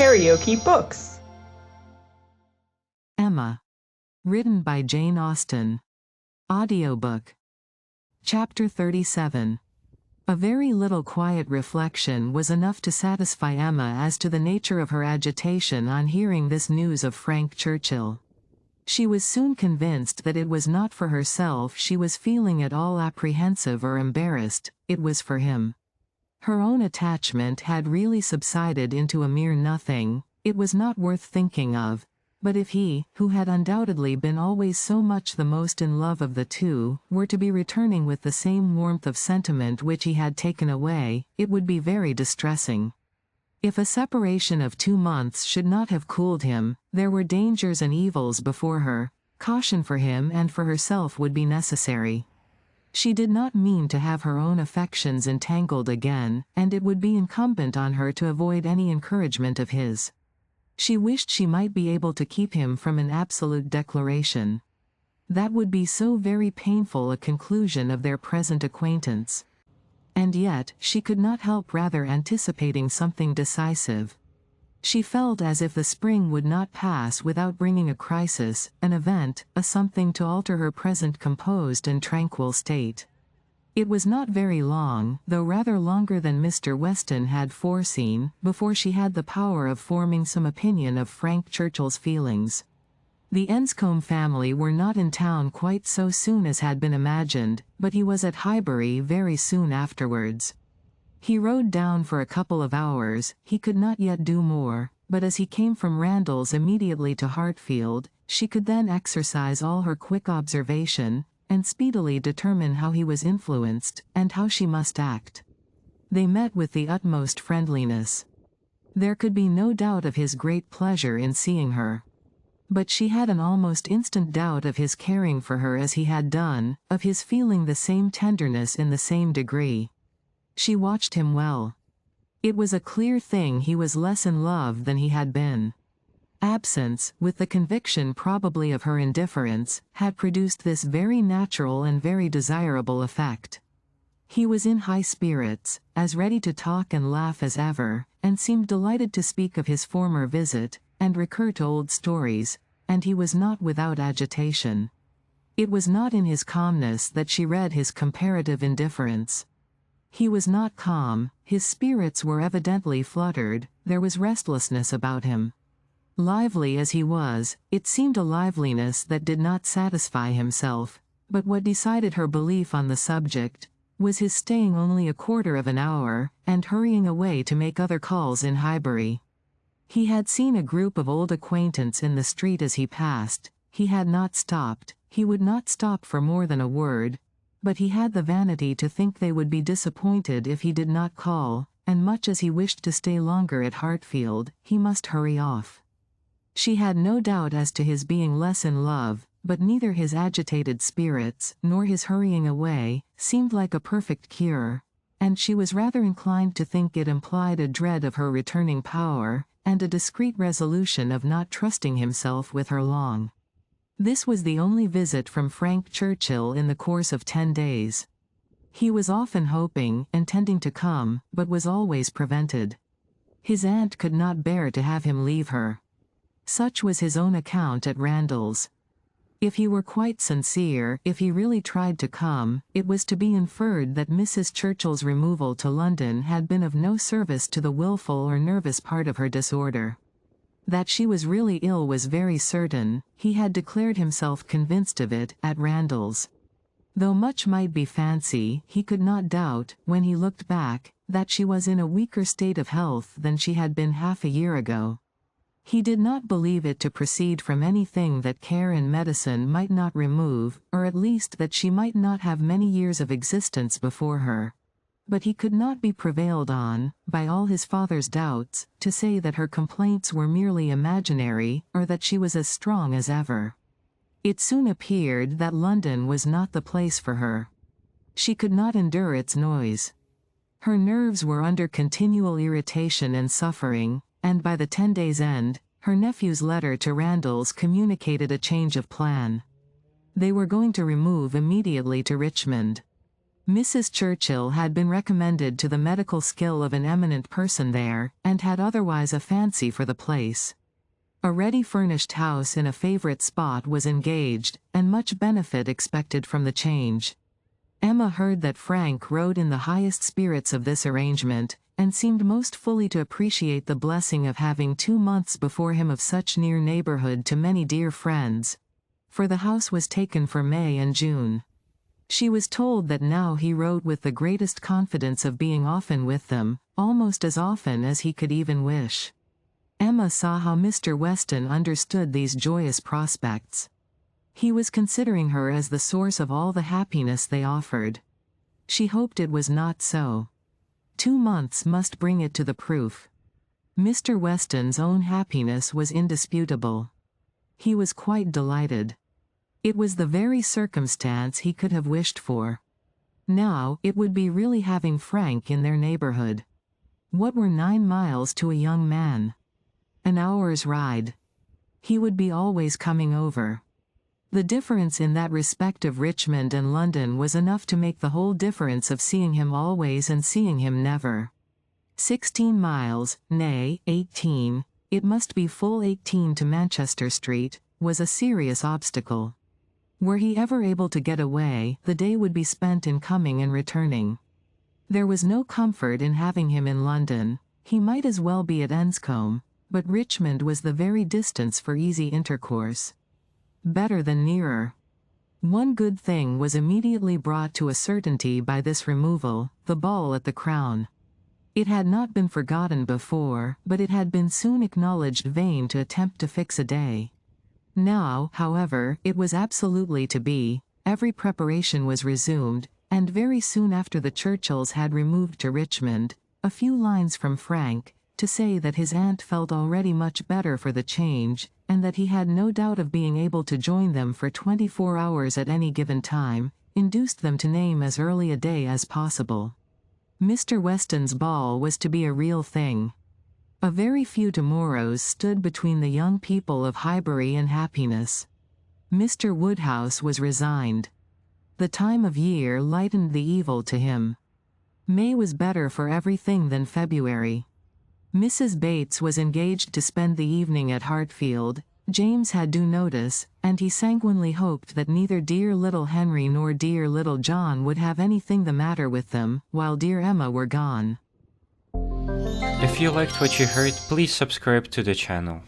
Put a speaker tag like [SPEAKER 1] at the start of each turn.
[SPEAKER 1] KaraokeBooks.
[SPEAKER 2] Emma. Written by Jane Austen. Audiobook. Chapter 37. A very little quiet reflection was enough to satisfy Emma as to the nature of her agitation on hearing this news of Frank Churchill. She was soon convinced that it was not for herself she was feeling at all apprehensive or embarrassed, it was for him. Her own attachment had really subsided into a mere nothing, it was not worth thinking of, but if he, who had undoubtedly been always so much the most in love of the two, were to be returning with the same warmth of sentiment which he had taken away, it would be very distressing. If a separation of 2 months should not have cooled him, there were dangers and evils before her, caution for him and for herself would be necessary. She did not mean to have her own affections entangled again, and it would be incumbent on her to avoid any encouragement of his. She wished she might be able to keep him from an absolute declaration. That would be so very painful a conclusion of their present acquaintance. And yet, she could not help rather anticipating something decisive. She felt as if the spring would not pass without bringing a crisis, an event, a something to alter her present composed and tranquil state. It was not very long, though rather longer than Mr. Weston had foreseen, before she had the power of forming some opinion of Frank Churchill's feelings. The Enscombe family were not in town quite so soon as had been imagined, but he was at Highbury very soon afterwards. He rode down for a couple of hours, he could not yet do more, but as he came from Randalls immediately to Hartfield, she could then exercise all her quick observation, and speedily determine how he was influenced, and how she must act. They met with the utmost friendliness. There could be no doubt of his great pleasure in seeing her. But she had an almost instant doubt of his caring for her as he had done, of his feeling the same tenderness in the same degree. She watched him well. It was a clear thing he was less in love than he had been. Absence, with the conviction probably of her indifference, had produced this very natural and very desirable effect. He was in high spirits, as ready to talk and laugh as ever, and seemed delighted to speak of his former visit, and recur to old stories, and he was not without agitation. It was not in his calmness that she read his comparative indifference. He was not calm, his spirits were evidently fluttered, there was restlessness about him. Lively as he was, it seemed a liveliness that did not satisfy himself, but what decided her belief on the subject was his staying only a quarter of an hour, and hurrying away to make other calls in Highbury. He had seen a group of old acquaintance in the street as he passed, he had not stopped, he would not stop for more than a word, but he had the vanity to think they would be disappointed if he did not call, and much as he wished to stay longer at Hartfield, he must hurry off. She had no doubt as to his being less in love, but neither his agitated spirits, nor his hurrying away, seemed like a perfect cure, and she was rather inclined to think it implied a dread of her returning power, and a discreet resolution of not trusting himself with her long. This was the only visit from Frank Churchill in the course of 10 days. He was often hoping, intending to come, but was always prevented. His aunt could not bear to have him leave her. Such was his own account at Randalls. If he were quite sincere, if he really tried to come, it was to be inferred that Mrs. Churchill's removal to London had been of no service to the wilful or nervous part of her disorder. That she was really ill was very certain, he had declared himself convinced of it, at Randalls. Though much might be fancy, he could not doubt, when he looked back, that she was in a weaker state of health than she had been half a year ago. He did not believe it to proceed from anything that care and medicine might not remove, or at least that she might not have many years of existence before her. But he could not be prevailed on, by all his father's doubts, to say that her complaints were merely imaginary, or that she was as strong as ever. It soon appeared that London was not the place for her. She could not endure its noise. Her nerves were under continual irritation and suffering, and by the 10 days' end, her nephew's letter to Randalls communicated a change of plan. They were going to remove immediately to Richmond. Mrs. Churchill had been recommended to the medical skill of an eminent person there, and had otherwise a fancy for the place. A ready-furnished house in a favourite spot was engaged, and much benefit expected from the change. Emma heard that Frank rode in the highest spirits of this arrangement, and seemed most fully to appreciate the blessing of having 2 months before him of such near neighbourhood to many dear friends. For the house was taken for May and June. She was told that now he wrote with the greatest confidence of being often with them, almost as often as he could even wish. Emma saw how Mr. Weston understood these joyous prospects. He was considering her as the source of all the happiness they offered. She hoped it was not so. 2 months must bring it to the proof. Mr. Weston's own happiness was indisputable. He was quite delighted. It was the very circumstance he could have wished for. Now, it would be really having Frank in their neighborhood. What were 9 miles to a young man? An hour's ride. He would be always coming over. The difference in that respect of Richmond and London was enough to make the whole difference of seeing him always and seeing him never. 16 miles, nay, 18, it must be full 18 to Manchester Street, was a serious obstacle. Were he ever able to get away, the day would be spent in coming and returning. There was no comfort in having him in London. He might as well be at Enscombe, but Richmond was the very distance for easy intercourse. Better than nearer. One good thing was immediately brought to a certainty by this removal, the ball at the Crown. It had not been forgotten before, but it had been soon acknowledged vain to attempt to fix a day. Now, however, it was absolutely to be. Every preparation was resumed, and very soon after the Churchills had removed to Richmond, a few lines from Frank, to say that his aunt felt already much better for the change, and that he had no doubt of being able to join them for 24 hours at any given time, induced them to name as early a day as possible. Mr. Weston's ball was to be a real thing. A very few tomorrows stood between the young people of Highbury and happiness. Mr. Woodhouse was resigned. The time of year lightened the evil to him. May was better for everything than February. Mrs. Bates was engaged to spend the evening at Hartfield. James had due notice, and he sanguinely hoped that neither dear little Henry nor dear little John would have anything the matter with them, while dear Emma were gone.
[SPEAKER 1] If you liked what you heard, please subscribe to the channel.